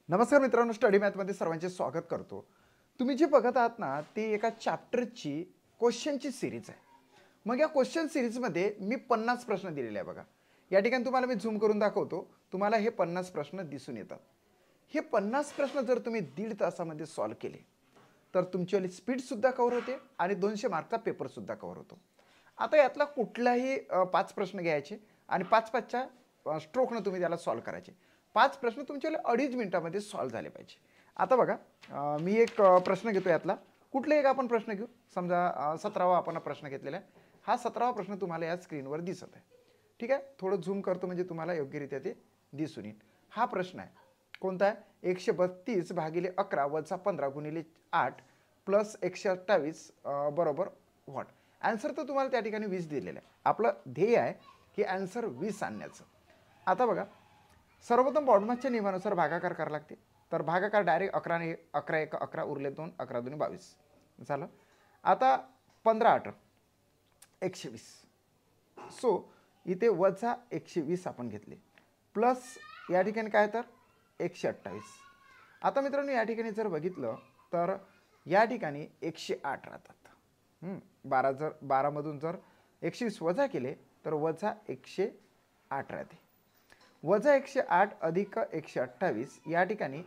नमस्कार मित्रांनो, स्टडी मॅथमध्ये सर्वांचे स्वागत करतो। तुम्ही जे बघत आहात ना, ती एका चॅप्टरची क्वेश्चनची सिरीज आहे। मग या क्वेश्चन सिरीजमध्ये मी 50 प्रश्न दिलेले आहे बघा। या ठिकाणी तुम्हाला मी झूम करून दाखवतो, तुम्हाला हे 50 प्रश्न दिसून येतात। हे 50 प्रश्न जर तुम्ही 1.5 तासामध्ये सॉल्व केले तर तुमची स्पीड सुद्धा कव्हर होते आणि 200 मार्कचा पेपर सुद्धा कव्हर होतो। आता यातला कुठलाही 5 प्रश्न घ्यायचे आणि 5-5च्या स्ट्रोकने तुम्ही त्याला सॉल्व करायचे। 5 प्रश्न तुमच्याला 2.5 मिनिटामध्ये सॉल्व झाले पाहिजे। आता बघा, मी एक प्रश्न घेतो यातला, कुठले एक आपण प्रश्न घेऊ। समजा 17वा आपण प्रश्न घेतलेला आहे। हा 17वा प्रश्न तुम्हाला या स्क्रीनवर दिसत आहे, ठीक आहे। थोडं झूम करतो म्हणजे तुम्हाला योग्यरित्या ते दिसून येईल। हा प्रश्न आहे कोणता आहे, 132 भागिले 11 वजा 15 गुणिले 8 प्लस 128 बरोबर व्हॉट। आन्सर तर तुम्हाला त्या ठिकाणी 20 दिलेलं आहे। आपलं ध्येय आहे की आन्सर 20 आणण्याचं। आता बघा, सर्वप्रथम बॉडमॅसच्या नियमानुसार भागाकार करावा लागते। तर भागाकार डायरेक्ट 11 1 11 उरले 2, 11 2 22 झालं। आता 15 8 120, सो इथे वजा 120 आपण घेतले प्लस या ठिकाणी काय तर 128। आता मित्रांनो या ठिकाणी जर बघितलं तर या ठिकाणी 108 राहतात। 12 मधून जर 120 वजा केले तर वजा 108 राहते। वजा 108 अधिक 128 या ठिकाणी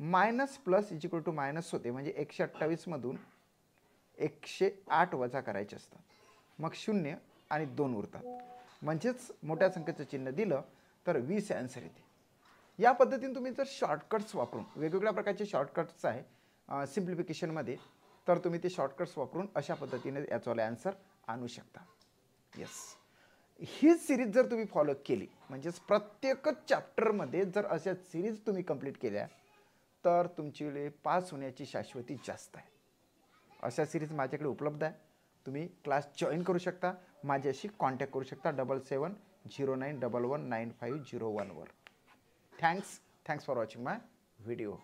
minus plus is equal to minus होते, म्हणजे 128 मधून 108 वजा करायचे असतात, मग 0 आणि 2 उरतात, म्हणजेच मोठ्या संख्येचं चिन्ह दिलं तर 20 आन्सर येते। या पद्धतीने तुम्ही जर शॉर्टकट्स वापरून, वेगवेगळ्या प्रकारचे शॉर्टकट्स आहे सिम्प्लिफिकेशनमध्ये, तर तुम्ही ते शॉर्टकट्स वापरून अशा पद्धतीने याचा आन्सर आणू शकता। येस, ही सिरीज जर तुम्ही फॉलो केली, म्हणजेच प्रत्येक चॅप्टरमध्ये जर अशा सिरीज तुम्ही कंप्लीट केल्या तर तुमची पास होण्याची शाश्वती जास्त आहे। अशा सिरीज माझ्याकडे उपलब्ध आहे, तुम्ही क्लास जॉईन करू शकता, माझ्याशी कॉन्टॅक्ट करू शकता 7709119501 वर। Thanks for watching my video.